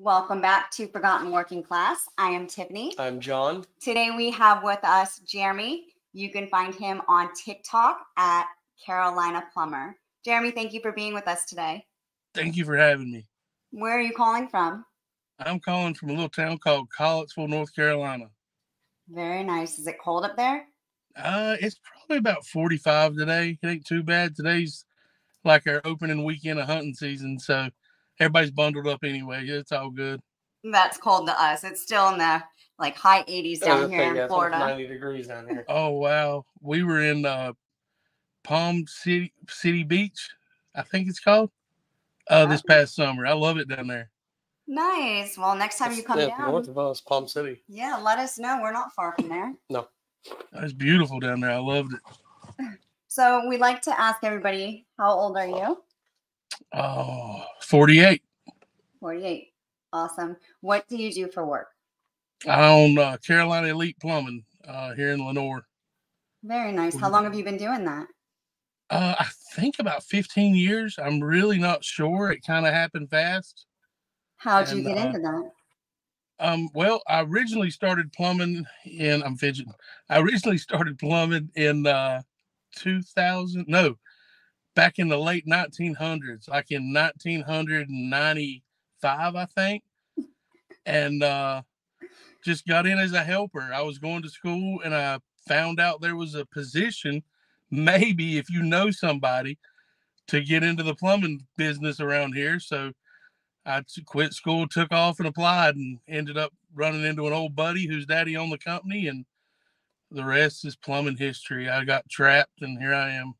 Welcome back to Forgotten Working Class. I am Tiffany. I'm John. Today we have with us Jeremy. You can find him on TikTok at Carolina Plumber. Jeremy, thank you for being with us today. Thank you for having me. Where are you calling from? I'm calling from a little town called Collettsville, North Carolina. Very nice. Is it cold up there? It's probably about 45 today. It ain't too bad. Today's like our opening weekend of hunting season, so everybody's bundled up anyway. It's all good. That's cold to us. It's still in the high 80s down here in Florida. 90 degrees down here. Oh wow, we were in Palm City Beach, I think it's called. This past summer. I love it down there. Nice. Well, next time you come down, north of us, Palm City. Yeah, let us know. We're not far from there. No. It's beautiful down there. I loved it. So we like to ask everybody, how old are you? Oh, 48. 48. Awesome. What do you do for work? I own Carolina Elite Plumbing here in Lenoir. Very nice. How long have you been doing that? I think about 15 years. I'm really not sure. It kind of happened fast. How'd you get into that? Well, I originally started plumbing in, I originally started plumbing in 2000. No, back in the late 1900s, like in 1995, I think. And just got in as a helper. I was going to school and I found out there was a position, maybe if you know somebody, to get into the plumbing business around here. So I quit school, took off and applied, and ended up running into an old buddy whose daddy owned the company, and the rest is plumbing history. I got trapped and here I am.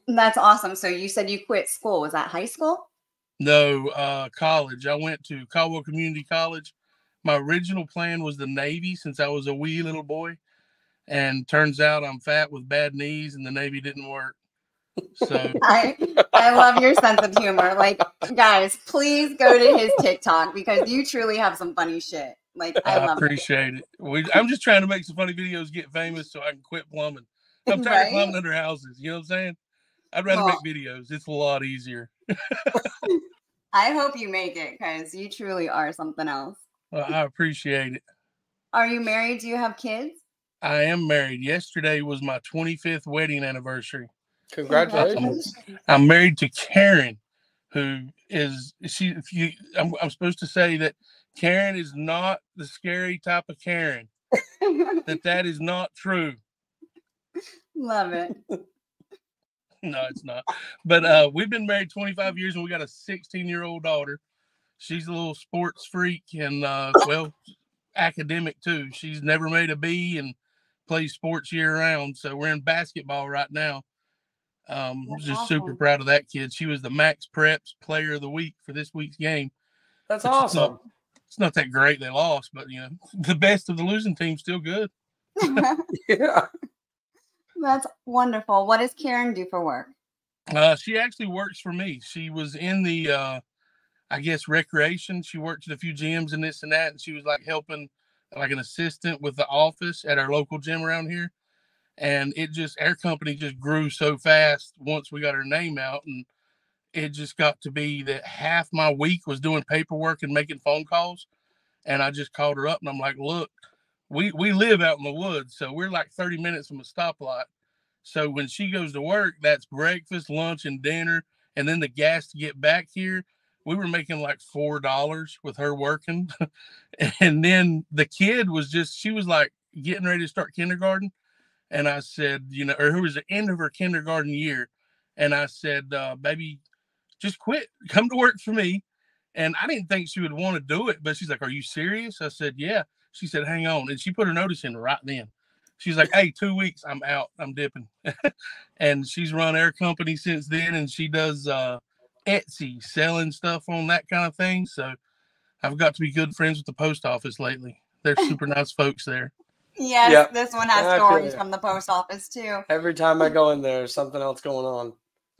That's awesome. So you said you quit school. Was that high school? No, college. I went to Caldwell Community College. My original plan was the Navy since I was a wee little boy. And turns out I'm fat with bad knees and the Navy didn't work. So I love your sense of humor. Guys, please go to his TikTok because you truly have some funny shit. I appreciate it. I'm just trying to make some funny videos, get famous so I can quit plumbing. I'm tired of plumbing under houses. You know what I'm saying? I'd rather make videos. It's a lot easier. I hope you make it because you truly are something else. Well, I appreciate it. Are you married? Do you have kids? I am married. Yesterday was my 25th wedding anniversary. Congratulations. I'm married to Karen, who is I'm supposed to say that Karen is not the scary type of Karen. that is not true. Love it. No, it's not. But we've been married 25 years and we got a 16-year-old daughter. She's a little sports freak and academic too. She's never made a B and plays sports year round. So we're in basketball right now. Just super proud of that kid. She was the Max Preps Player of the Week for this week's game. That's awesome. It's not that great they lost, but the best of the losing team's still good. Yeah. That's wonderful. What does Karen do for work? She actually works for me. She was in the recreation. She worked at a few gyms and this and that, and she was helping an assistant with the office at our local gym around here. And our company just grew so fast once we got our name out. And it just got to be that half my week was doing paperwork and making phone calls. And I just called her up and I'm like, look, we live out in the woods. So we're 30 minutes from a stoplight. So when she goes to work, that's breakfast, lunch, and dinner. And then the gas to get back here. We were making $4 with her working. And then the kid she was getting ready to start kindergarten. And I said, or it was the end of her kindergarten year. And I said, baby, just quit. Come to work for me. And I didn't think she would want to do it. But she's like, are you serious? I said, yeah. She said, hang on. And she put her notice in right then. She's like, hey, 2 weeks, I'm out. I'm dipping. And she's run our company since then. And she does Etsy, selling stuff on that kind of thing. So I've got to be good friends with the post office lately. They're super nice folks there. Yes, yep. This one has stories from the post office too. Every time I go in there, there's something else going on.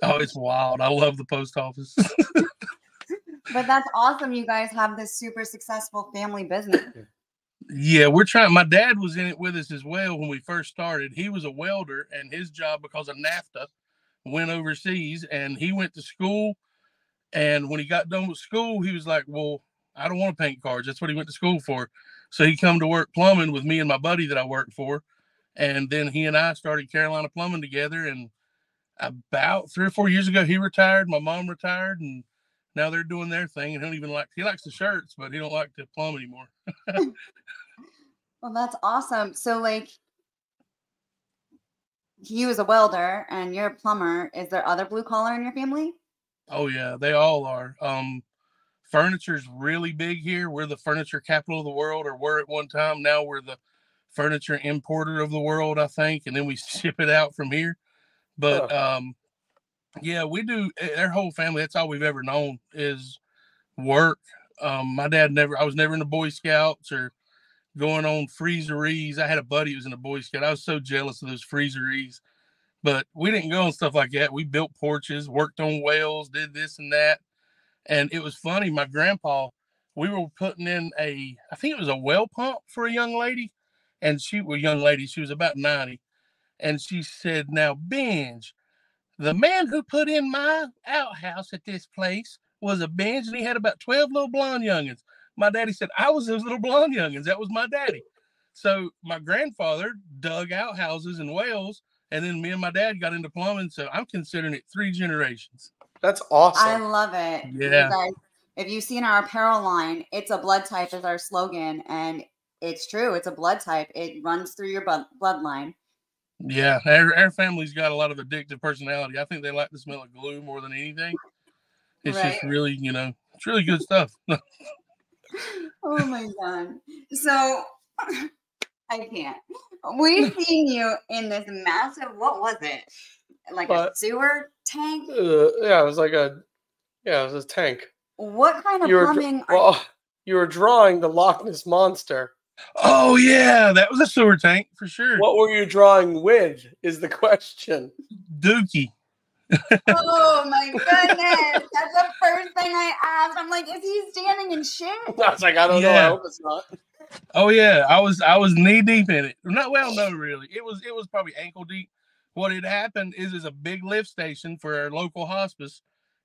Oh, it's wild. I love the post office. But that's awesome. You guys have this super successful family business. Yeah, we're trying. My dad was in it with us as well when we first started. He was a welder, and his job, because of NAFTA, went overseas, and he went to school. And when he got done with school, he was like, well, I don't want to paint cars. That's what he went to school for. So he come to work plumbing with me and my buddy that I worked for. And then he and I started Carolina Plumbing together. And about 3 or 4 years ago, he retired. My mom retired, and now they're doing their thing. And he likes the shirts, but he don't like to plumb anymore. Well, that's awesome. So like, he was a welder and you're a plumber. Is there other blue collar in your family? Oh yeah, they all are. Furniture's really big here. We're the furniture capital of the world, or were at one time. Now we're the furniture importer of the world, I think, and then we ship it out from here. But yeah, we do. Their whole family. That's all we've ever known is work. My dad I was never in the Boy Scouts or going on freezeries. I had a buddy who was in the Boy Scout. I was so jealous of those freezeries, but we didn't go on stuff like that. We built porches, worked on wells, did this and that. And it was funny. My grandpa, we were putting in I think it was a well pump for a young lady. And she was about 90. And she said, "Now, Benj, the man who put in my outhouse at this place was a Benj, and he had about 12 little blonde youngins." My daddy said, "I was those little blonde youngins. That was my daddy." So my grandfather dug outhouses and wells, and then me and my dad got into plumbing. So I'm considering it 3 generations. That's awesome. I love it. Yeah. You guys, if you've seen our apparel line, it's a blood type is our slogan. And it's true. It's a blood type. It runs through your bloodline. Yeah. Our family's got a lot of addictive personality. I think they like the smell of glue more than anything. It's just really, it's really good stuff. Oh my God. So I can't. We've seen you in this massive, what was it? Like a sewer tank? Yeah, it was a tank. What kind of plumbing? You were drawing the Loch Ness Monster. Oh yeah, that was a sewer tank for sure. What were you drawing with is the question. Dookie. Oh my goodness. That's the first thing I asked. I'm like, is he standing in shit? I was like, I don't know. I hope it's not. Oh yeah, I was knee deep in it. No, really. It was probably ankle deep. What had happened is a big lift station for our local hospice,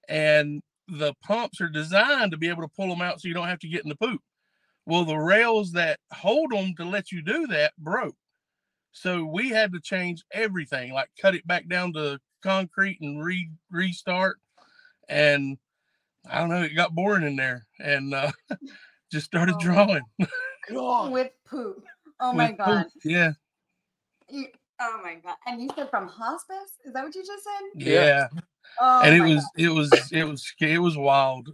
and the pumps are designed to be able to pull them out so you don't have to get in the poop. Well, the rails that hold them to let you do that broke. So we had to change everything, like cut it back down to concrete and restart. And I don't know, it got boring in there, and just started drawing. With poop. Oh my God. Poop. Yeah. Oh my God. And you said from hospice? Is that what you just said? Yeah. Oh, and it was wild.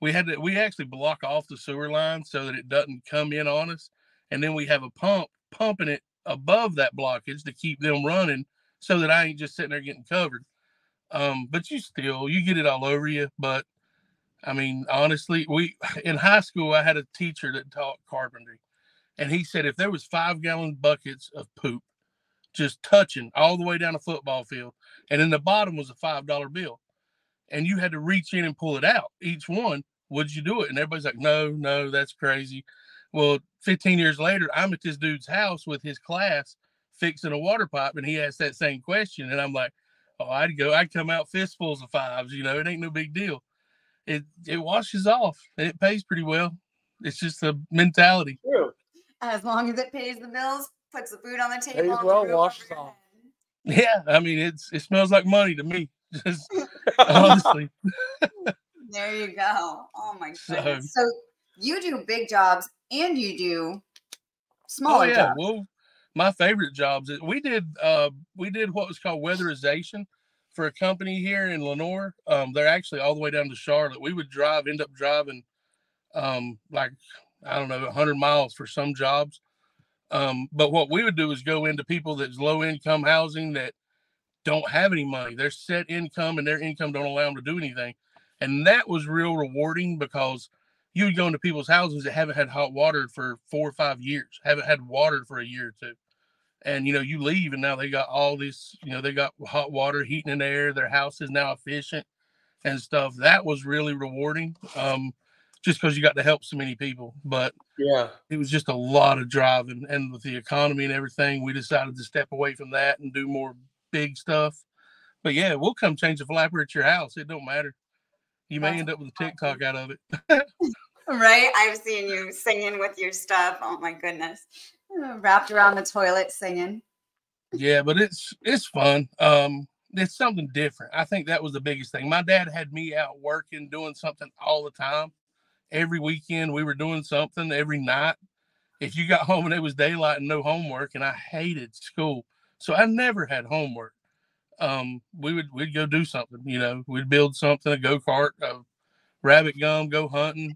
We actually block off the sewer line so that it doesn't come in on us. And then we have a pump pumping it above that blockage to keep them running so that I ain't just sitting there getting covered. But you get it all over you. But I mean, honestly, in high school, I had a teacher that taught carpentry, and he said if there was 5-gallon buckets of poop just touching all the way down a football field, and in the bottom was a $5 bill, and you had to reach in and pull it out, each one, would you do it? And everybody's like, no, that's crazy. Well, 15 years later, I'm at this dude's house with his class fixing a water pipe, and he asked that same question, and I'm like, oh, I'd come out fistfuls of fives. It ain't no big deal. It washes off, and it pays pretty well. It's just a mentality. True. As long as it pays the bills, puts the food on the table. Pays well, washes off. Yeah, I mean, it smells like money to me. Just honestly. There you go. Oh my goodness. So you do big jobs and you do smaller jobs. Well, my favorite jobs we did what was called weatherization for a company here in Lenoir. They're actually all the way down to Charlotte. We would end up driving like, I don't know, 100 miles for some jobs. But what we would do is go into people that's low income housing that don't have any money. They're set income, and their income don't allow them to do anything. And that was real rewarding, because you would go into people's houses that haven't had hot water for 4 or 5 years, haven't had water for a year or two. And, you leave, and now they got all this, they got hot water, heating and air. Their house is now efficient and stuff. That was really rewarding, just because you got to help so many people. But yeah, it was just a lot of driving. And with the economy and everything, we decided to step away from that and do more big stuff. But yeah, we'll come change the flapper at your house. It don't matter. You may end up with a TikTok out of it. Right? I've seen you singing with your stuff. Oh my goodness. Wrapped around the toilet singing. Yeah, but it's fun. It's something different. I think that was the biggest thing. My dad had me out working, doing something all the time. Every weekend we were doing something. Every night, if you got home and it was daylight and no homework, and I hated school, so I never had homework. We'd go do something. You know, we'd build something, a go-kart, a rabbit gum, go hunting,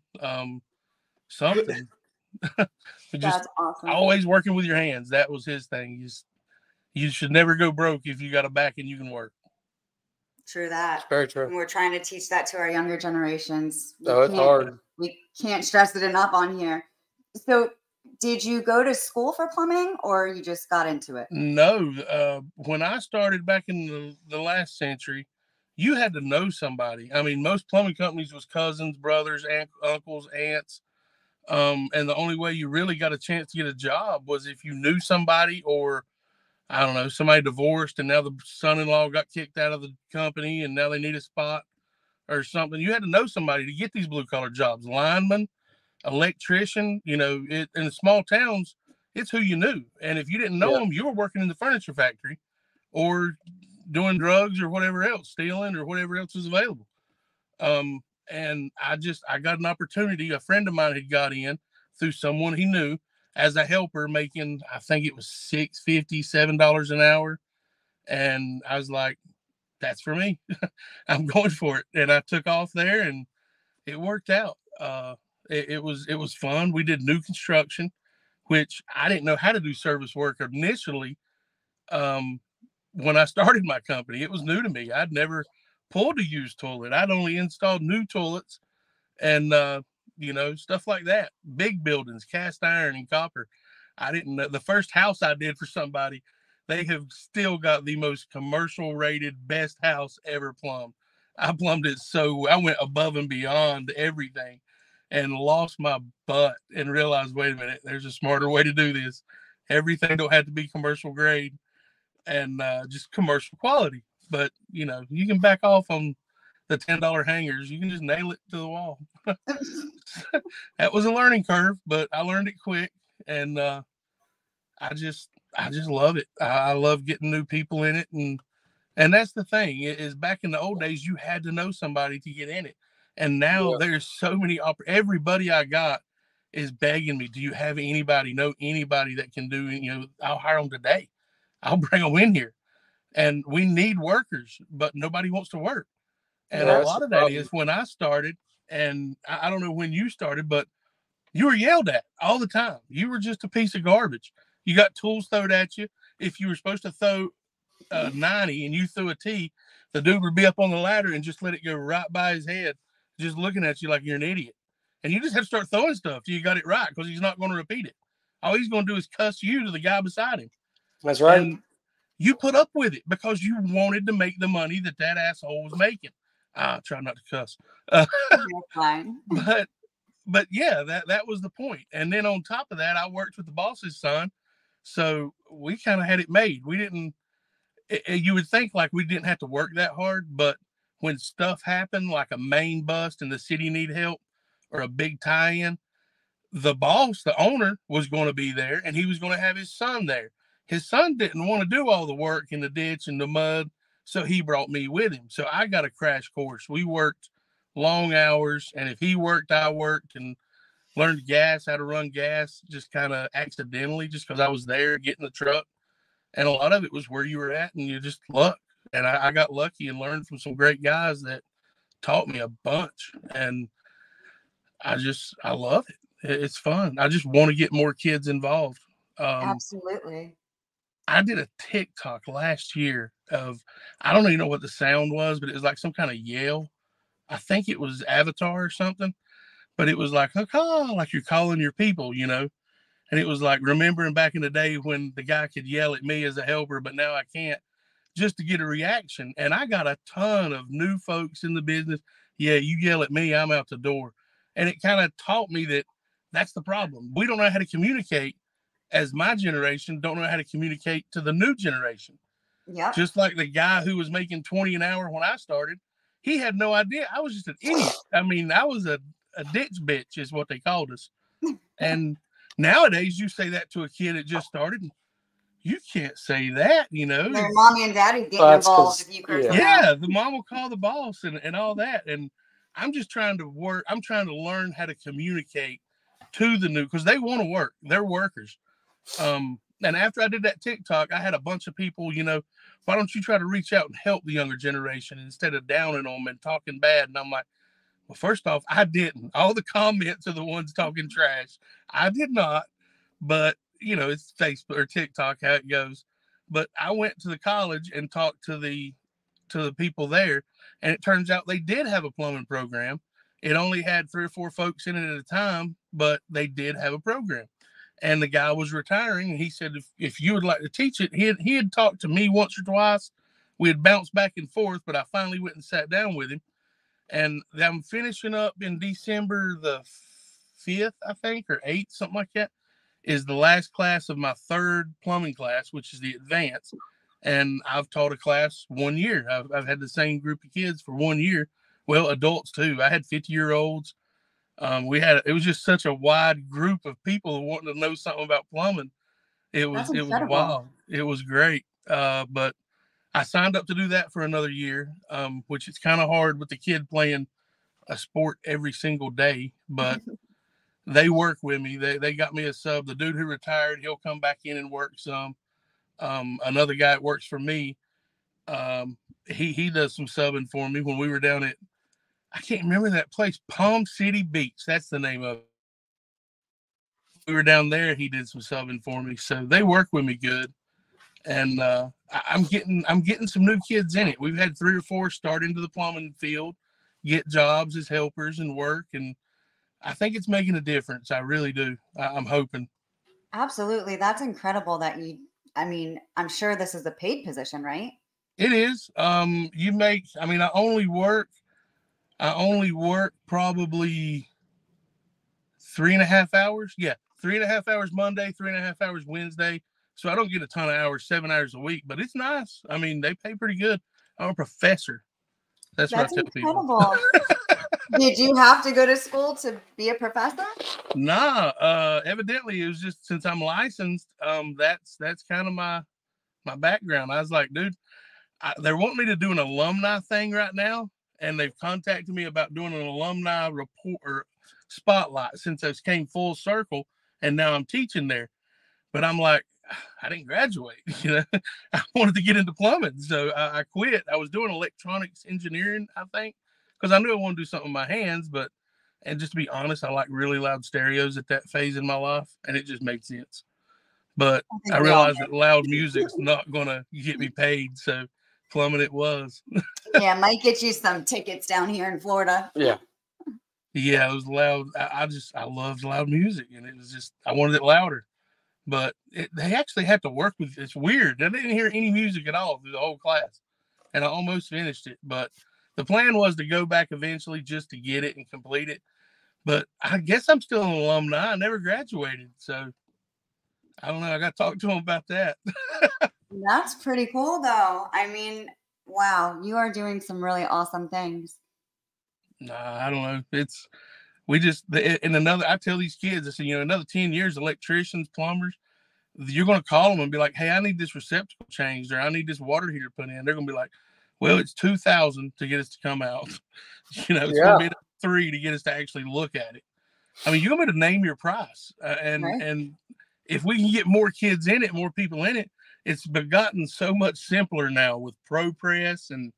something. Just That's awesome. always working with your hands. That was his thing. You should never go broke if you got a back and you can work. True that. It's very true. And we're trying to teach that to our younger generations. No, it's hard. We can't stress it enough on here. So did you go to school for plumbing or you just got into it? No. When I started back in the last century, you had to know somebody. I mean, most plumbing companies was cousins, brothers, uncles, aunts. And the only way you really got a chance to get a job was if you knew somebody, or I don't know, somebody divorced and now the son-in-law got kicked out of the company and now they need a spot or something. You had to know somebody to get these blue collar jobs. Lineman, electrician, you know, in the small towns, it's who you knew. And if you didn't know them, you were working in the furniture factory or doing drugs or whatever else, stealing or whatever else was available. And I got an opportunity. A friend of mine had got in through someone he knew as a helper, making, I think it was $6.50, $7 an hour. And I was like, that's for me. I'm going for it. And I took off there and it worked out. It was fun. We did new construction, which I didn't know how to do service work initially. When I started my company, it was new to me. I'd never pulled a used toilet. I'd only installed new toilets and, you know, stuff like that. Big buildings, cast iron and copper. I didn't know. The first house I did for somebody, they have still got the most commercial rated best house ever plumbed. I plumbed it so I went above and beyond everything and lost my butt and realized, wait a minute, there's a smarter way to do this. Everything don't have to be commercial grade and just commercial quality. But, you know, you can back off on the $10 hangers. You can just nail it to the wall. That was a learning curve, but I learned it quick. And I just love it. I love getting new people in it. And that's the thing is back in the old days, you had to know somebody to get in it. And now there's so many, everybody I got is begging me, do you have anybody, know anybody that can do, you know, I'll hire them today. I'll bring them in here. And we need workers, but nobody wants to work. And a lot of that is when I started, and I don't know when you started, but you were yelled at all the time. You were just a piece of garbage. You got tools thrown at you. If you were supposed to throw 90 and you threw a T, the dude would be up on the ladder and just let it go right by his head, just looking at you like you're an idiot. And you just have to start throwing stuff till you got it right, because he's not going to repeat it. All he's going to do is cuss you to the guy beside him. That's right. And you put up with it because you wanted to make the money that asshole was making. I try not to cuss. Fine. But yeah, that was the point. And then on top of that, I worked with the boss's son. So we kind of had it made. We didn't, you would think like we didn't have to work that hard, but when stuff happened, like a main bust and the city need help or a big tie-in, the boss, the owner, was going to be there and he was going to have his son there. His son didn't want to do all the work in the ditch and the mud, so he brought me with him. So I got a crash course. We worked long hours, and if he worked, I worked, and learned how to run gas, just kind of accidentally, just because I was there getting the truck. And a lot of it was where you were at, and you just luck. And I got lucky and learned from some great guys that taught me a bunch. And I love it. It's fun. I just want to get more kids involved. Absolutely. I did a TikTok last year of, I don't even know what the sound was, but it was like some kind of yell. I think it was Avatar or something, but it was like, like you're calling your people, you know? And it was like remembering back in the day when the guy could yell at me as a helper, but now I can't, just to get a reaction. And I got a ton of new folks in the business. Yeah, you yell at me, I'm out the door. And it kind of taught me that that's the problem. We don't know how to communicate. As my generation don't know how to communicate to the new generation. Yeah. Just like the guy who was making 20 an hour when I started, he had no idea. I was just an idiot. I mean, I was a a ditch bitch is what they called us. And nowadays, you say that to a kid that just started, you can't say that, you know. Their mommy and daddy getting involved if you curse them out. The mom will call the boss and all that. And I'm just trying to work. I'm trying to learn how to communicate to the new, because they want to work. They're workers. And after I did that TikTok, I had a bunch of people, you know, why don't you try to reach out and help the younger generation instead of downing them and talking bad? And I'm like, well, first off, I didn't. All the comments are the ones talking trash. I did not. But, you know, it's Facebook or TikTok, how it goes. But I went to the college and talked to the people there, and it turns out they did have a plumbing program. It only had 3 or 4 folks in it at a time, but they did have a program. And the guy was retiring, and he said, if you would like to teach it, he had talked to me once or twice. We had bounced back and forth, but I finally went and sat down with him. And I'm finishing up in December the 5th, I think, or 8th, something like that, is the last class of my 3rd plumbing class, which is the advanced. And I've taught a class 1 year. I've had the same group of kids for 1 year. Well, adults too. I had 50-year-olds. It was just such a wide group of people wanting to know something about plumbing. It was wild. It was great. But I signed up to do that for another year, which is kind of hard with the kid playing a sport every single day. But they work with me. They got me a sub. The dude who retired, he'll come back in and work some. Another guy that works for me, he does some subbing for me when we were down at, I can't remember that place, Palm City Beach. That's the name of it. We were down there. He did some subbing for me. So they work with me good. And I'm getting some new kids in it. We've had 3 or 4 start into the plumbing field, get jobs as helpers and work. And I think it's making a difference. I really do. I'm hoping. Absolutely. That's incredible that I'm sure this is a paid position, right? It is. I only work probably 3.5 hours. Yeah. 3.5 hours Monday, 3.5 hours Wednesday. So I don't get a ton of hours, 7 hours a week, but it's nice. I mean, they pay pretty good. I'm a professor. That's what I tell incredible. People. Did you have to go to school to be a professor? Nah. Evidently, it was just since I'm licensed. That's kind of my background. I was like, dude, they're wanting me to do an alumni thing right now, and they've contacted me about doing an alumni report or spotlight since I came full circle, and now I'm teaching there. But I'm like, I didn't graduate. You know, I wanted to get into plumbing, so I quit. I was doing electronics engineering, I think, because I knew I wanted to do something with my hands. And just to be honest, I like really loud stereos at that phase in my life, and it just made sense. But I realized that loud music's not gonna get me paid, so plumbing it was. Yeah, might get you some tickets down here in Florida. Yeah. Yeah, it was loud. I loved loud music, and it was just, I wanted it louder. But they actually have to work with, it's weird. I didn't hear any music at all through the whole class, and I almost finished it. But the plan was to go back eventually just to get it and complete it. But I guess I'm still an alumni. I never graduated, so I don't know. I got to talk to them about that. That's pretty cool, though. I mean, wow, you are doing some really awesome things. Nah, I don't know. I tell these kids, I say, another 10 years, electricians, plumbers, you're going to call them and be like, hey, I need this receptacle changed, or I need this water heater put in. They're going to be like, well, it's $2,000 to get us to come out. It's going to be $3 to get us to actually look at it. I mean, you're going to name your price. And if we can get more kids in it, more people in it, it's gotten so much simpler now with ProPress and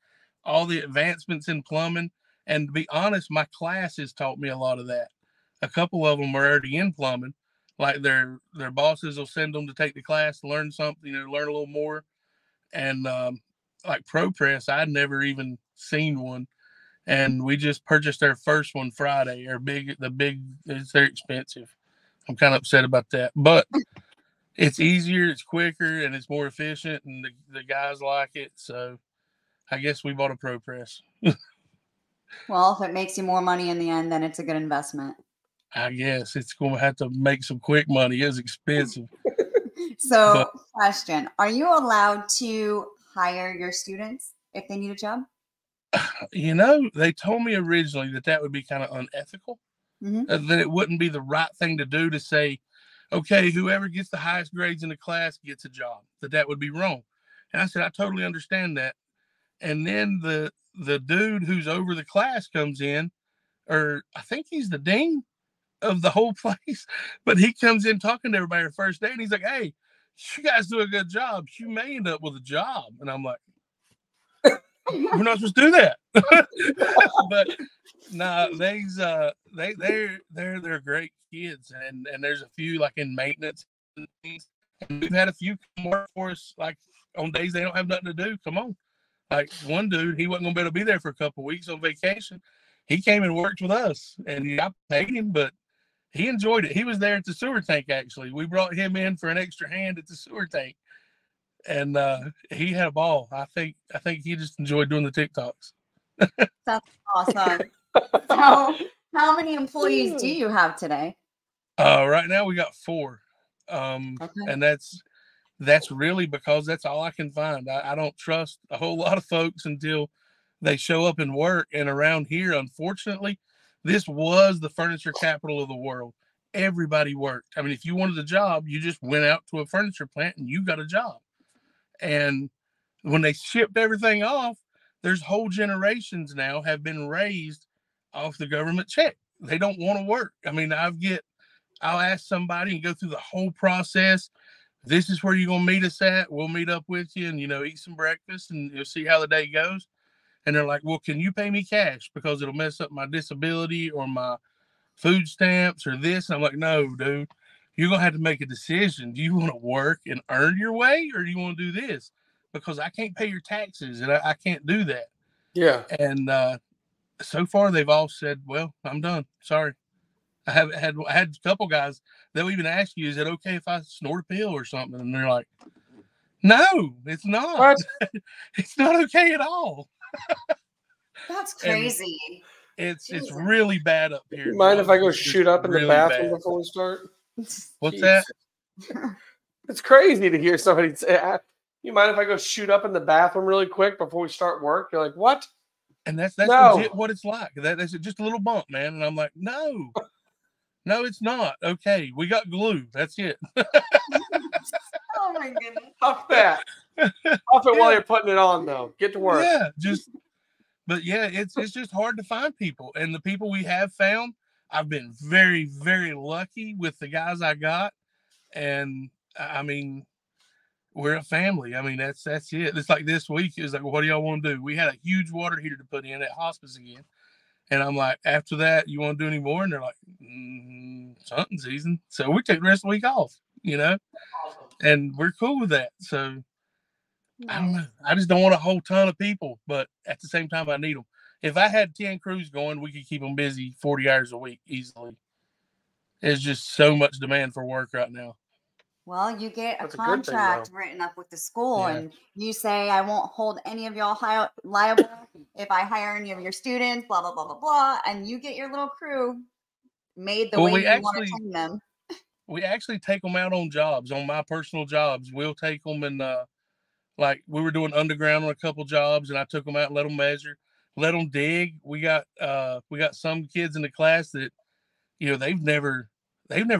all the advancements in plumbing. And to be honest, my class has taught me a lot of that. A couple of them are already in plumbing. Like their bosses will send them to take the class, learn something, learn a little more. And like ProPress, I'd never even seen one. And we just purchased our first one Friday. They're expensive. I'm kind of upset about that. But it's easier, it's quicker, and it's more efficient, and the guys like it. So I guess we bought a ProPress. Well, if it makes you more money in the end, then it's a good investment. I guess it's going to have to make some quick money. It's expensive. So, question, are you allowed to hire your students if they need a job? They told me originally that would be kind of unethical. that it wouldn't be the right thing to do to say, okay, whoever gets the highest grades in the class gets a job. That would be wrong. And I said, I totally understand that. And then the dude who's over the class comes in, or I think he's the dean of the whole place, but he comes in talking to everybody the first day, and he's like, "Hey, you guys do a good job. You may end up with a job." And I'm like, "We're not supposed to do that." But no, they're great kids, and there's a few like in maintenance and things. And we've had a few come work for us like on days they don't have nothing to do. Come on. Like one dude, he wasn't gonna be able to be there for a couple of weeks on vacation. He came and worked with us, and I paid him, but he enjoyed it. He was there at the sewer tank. Actually, we brought him in for an extra hand at the sewer tank, and he had a ball. I think he just enjoyed doing the TikToks. That's awesome. So, how many employees do you have today? Right now we got 4, and that's really because that's all I can find. I don't trust a whole lot of folks until they show up and work. And around here, unfortunately, this was the furniture capital of the world. Everybody worked. I mean, if you wanted a job, you just went out to a furniture plant and you got a job. And when they shipped everything off, there's whole generations now have been raised off the government check. They don't want to work. I mean, I'll ask somebody and go through the whole process. This is where you're going to meet us at. We'll meet up with you and, eat some breakfast and you'll see how the day goes. And they're like, well, can you pay me cash because it'll mess up my disability or my food stamps or this? And I'm like, no, dude, you're going to have to make a decision. Do you want to work and earn your way or do you want to do this? Because I can't pay your taxes and I can't do that. Yeah. And so far they've all said, well, I'm done. Sorry. I had a couple guys, they'll even ask you, is it okay if I snort a pill or something? And they're like, no, it's not. What? It's not okay at all. That's crazy. It's really bad up here. You mind if I go shoot up in the bathroom before we start? What's that? It's crazy to hear somebody say, you mind if I go shoot up in the bathroom really quick before we start work? You're like, what? And that's legit what it's like. That's just a little bump, man. And I'm like, no, it's not. Okay, we got glue. That's it. Oh my goodness. Off that. Off it while you're putting it on, though. Get to work. Yeah, but it's just hard to find people. And the people we have found, I've been very, very lucky with the guys I got. And I mean, we're a family. I mean, that's it. It's like this week, it was like, well, what do y'all want to do? We had a huge water heater to put in at hospice again. And I'm like, after that, you want to do any more? And they're like, hunting season. So we take the rest of the week off, and we're cool with that. So I don't know. I just don't want a whole ton of people, but at the same time, I need them. If I had 10 crews going, we could keep them busy 40 hours a week easily. There's just so much demand for work right now. Well, you get a contract written up with the school and you say, I won't hold any of y'all liable if I hire any of your students, blah, blah, blah, blah, blah. And you get your little crew made the way you want to train them. We actually take them out on jobs, on my personal jobs. We'll take them and like we were doing underground on a couple jobs and I took them out and let them measure, let them dig. We got some kids in the class that, they've never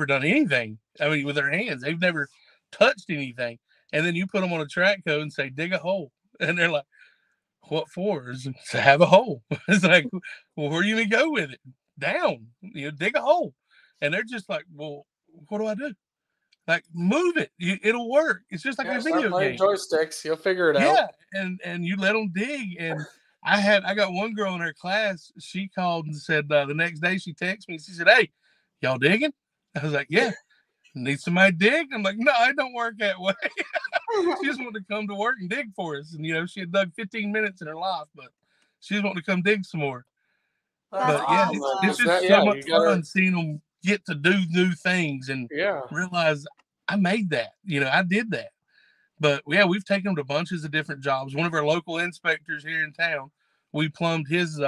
done anything. I mean, with their hands, they've never touched anything. And then you put them on a track code and say, dig a hole. And they're like, what for? It's to have a hole. It's like, well, where are you going to go with it? Down, dig a hole. And they're just like, well, what do I do? Like, move it. It'll work. It's just like a video game. Joysticks. You'll figure it out. Yeah. And you let them dig. And I got one girl in her class. She called and said, the next day she texted me. She said, hey, y'all digging? I was like, yeah. Need somebody to dig? I'm like, no, it don't work that way. She just wanted to come to work and dig for us. And, she had dug 15 minutes in her life, but she just wanted to come dig some more. That's awesome. It's just so much fun seeing them get to do new things and realize I made that. I did that. But, we've taken them to bunches of different jobs. One of our local inspectors here in town, we plumbed his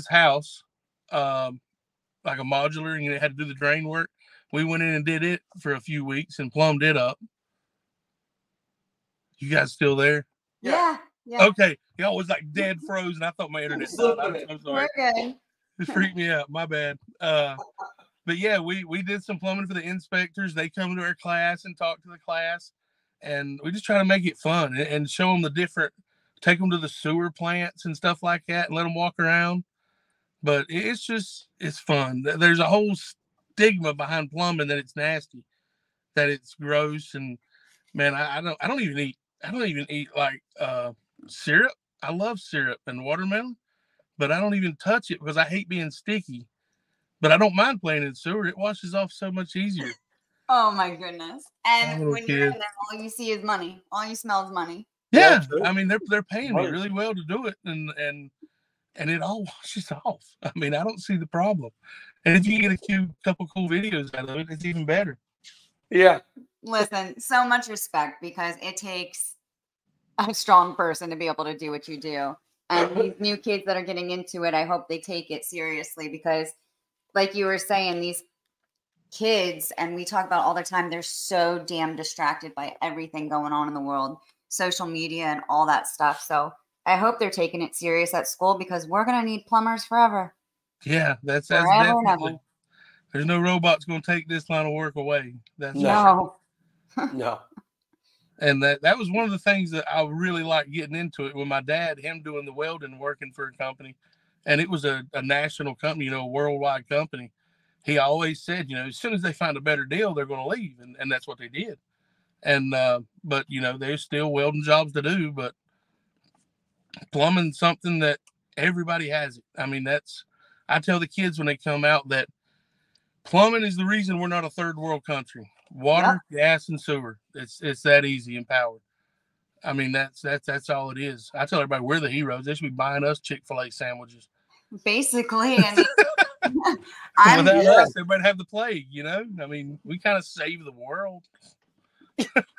house, like a modular, and it had to do the drain work. We went in and did it for a few weeks and plumbed it up. You guys still there? Yeah. Okay. Y'all was like dead frozen. I thought my internet died. I'm so sorry. We're good. It freaked me out. My bad. But yeah, we did some plumbing for the inspectors. They come to our class and talk to the class, and we just try to make it fun and show them the different. Take them to the sewer plants and stuff like that, and let them walk around. But it's fun. There's a whole stigma behind plumbing that it's nasty, that it's gross, and man, I don't even eat like syrup. I love syrup and watermelon, but I don't even touch it because I hate being sticky. But I don't mind playing in sewer. It washes off so much easier. Oh my goodness. And when you're in kid. there, all you see is money. All you smell is money. Yeah, I mean they're paying me really well to do it, and it all washes off. I mean, I don't see the problem. And if you get a couple cool videos out of it, it's even better. Yeah. Listen, so much respect, because it takes a strong person to be able to do what you do. And these new kids that are getting into it, I hope they take it seriously, because like you were saying, these kids, and we talk about all the time, they're so damn distracted by everything going on in the world, social media and all that stuff. So I hope they're taking it serious at school, because we're going to need plumbers forever. Yeah, that's definitely. There's no robots going to take this line of work away. That's no. And that was one of the things that I really liked getting into it with my dad, him doing the welding, working for a company. And it was a national company, a worldwide company. He always said, as soon as they find a better deal, they're going to leave. And that's what they did. And, but, there's still welding jobs to do, but plumbing's something that everybody has it. I mean, I tell the kids when they come out that plumbing is the reason we're not a third world country. Water, gas, and sewer. It's that easy and powered. I mean, that's all it is. I tell everybody we're the heroes. They should be buying us Chick-fil-A sandwiches. Basically, I mean, without us, everybody have the plague. I mean, we kind of save the world.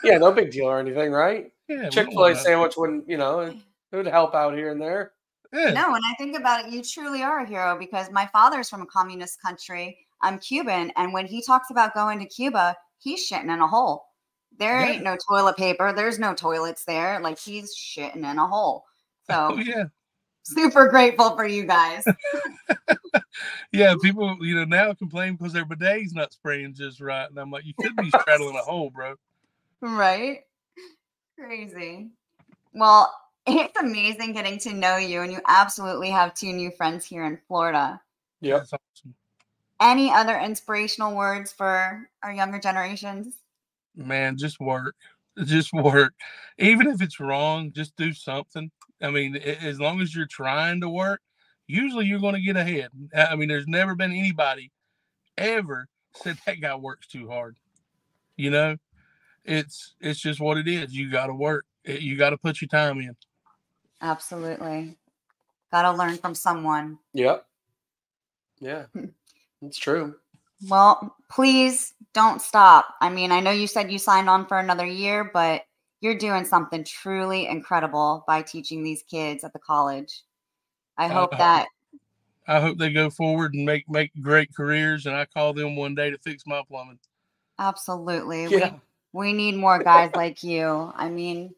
Yeah, no big deal or anything, right? Yeah, Chick-fil-A sandwich wouldn't, it would help out here and there. Yeah. No, when I think about it, you truly are a hero, because my father's from a communist country. I'm Cuban, and when he talks about going to Cuba, he's shitting in a hole. There ain't no toilet paper. There's no toilets there. Like, he's shitting in a hole. So, super grateful for you guys. Yeah, people, now complain because their bidet's not spraying just right. And I'm like, you could be straddling a hole, bro. Right? Crazy. Well, it's amazing getting to know you, and you absolutely have 2 new friends here in Florida. Yeah. That's awesome. Any other inspirational words for our younger generations? Man, just work. Just work. Even if it's wrong, just do something. I mean, as long as you're trying to work, usually you're going to get ahead. I mean, there's never been anybody ever said that guy works too hard. It's just what it is. You got to work. You got to put your time in. Absolutely. Got to learn from someone. Yep. Yeah, it's true. Well, please don't stop. I mean, I know you said you signed on for another year, but you're doing something truly incredible by teaching these kids at the college. I hope they go forward and make great careers, and I call them one day to fix my plumbing. Absolutely. Yeah. We need more guys like you. I mean,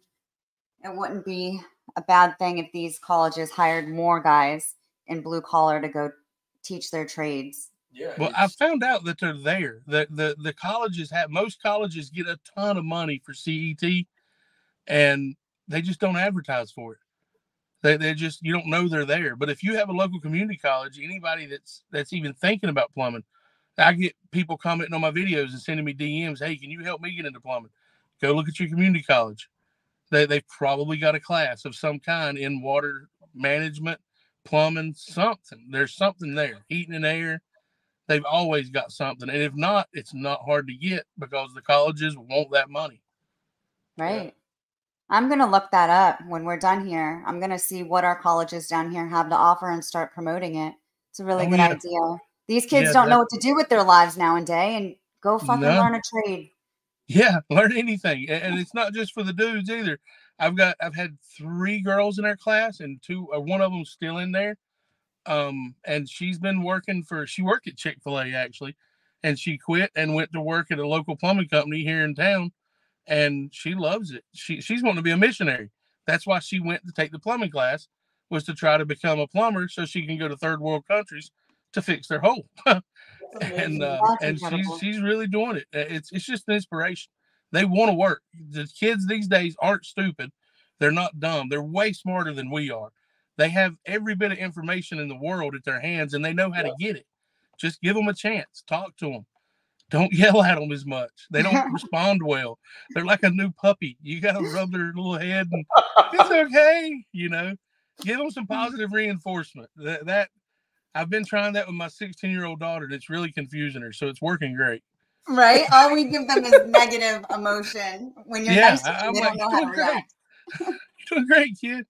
it wouldn't be a bad thing if these colleges hired more guys in blue collar to go teach their trades. Yeah. Well, I found out that they're there. The colleges most colleges get a ton of money for CET, and they just don't advertise for it. They just, you don't know they're there. But if you have a local community college, anybody that's even thinking about plumbing, I get people commenting on my videos and sending me DMs. Hey, can you help me get into plumbing? Go look at your community college. They've probably got a class of some kind in water management, plumbing, something. There's something there. Heating and air. They've always got something. And if not, it's not hard to get because the colleges want that money. Right. Yeah. I'm going to look that up when we're done here. I'm going to see what our colleges down here have to offer and start promoting it. It's a really good idea. These kids don't know what to do with their lives nowadays, and go fucking learn a trade. Yeah, learn anything. And it's not just for the dudes either. I've had 3 girls in our class, and one of them's still in there. And she's been she worked at Chick-fil-A actually, and she quit and went to work at a local plumbing company here in town, and she loves it. She's wanting to be a missionary. That's why she went to take the plumbing class, was to try to become a plumber so she can go to third world countries to fix their hole. and incredible. she's really doing it. It's just an inspiration. They want to work. The kids these days aren't stupid. They're not dumb. They're way smarter than we are. They have every bit of information in the world at their hands, and they know how to get it. Just give them a chance. Talk to them. Don't yell at them as much. They don't respond well. They're like a new puppy. You got to rub their little head and it's okay. You know, give them some positive reinforcement. That I've been trying that with my 16-year-old daughter. It's really confusing her. So it's working great. Right. All we give them is negative emotion. When you're nice to them, they don't know how to react. You're doing great, kid.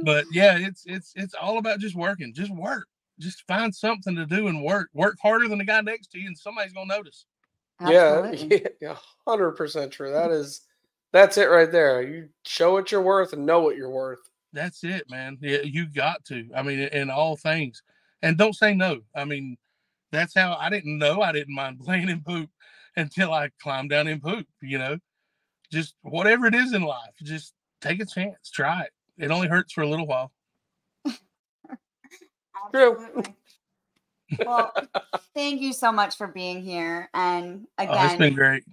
But yeah, it's all about just working. Just work. Just find something to do and work. Work harder than the guy next to you, and somebody's gonna notice. Absolutely. Yeah, 100% true. That's it right there. You show what you're worth and know what you're worth. That's it, man. Yeah, you got to. I mean, in all things, and don't say no. I mean, that's how I didn't know I didn't mind playing in poop until I climbed down in poop. You know, just whatever it is in life, just take a chance, try it. It only hurts for a little while. True. Well, thank you so much for being here. And again, it's been great.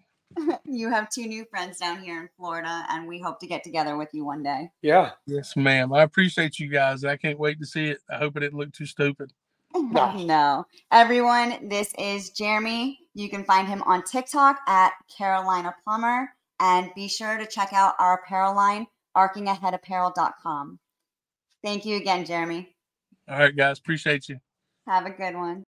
You have 2 new friends down here in Florida, and we hope to get together with you one day. Yeah. Yes, ma'am. I appreciate you guys. I can't wait to see it. I hope it didn't look too stupid. No. Everyone, this is Jeremy. You can find him on TikTok at Carolina Plumber, and be sure to check out our apparel line, arkingaheadapparel.com. Thank you again, Jeremy. All right, guys. Appreciate you. Have a good one.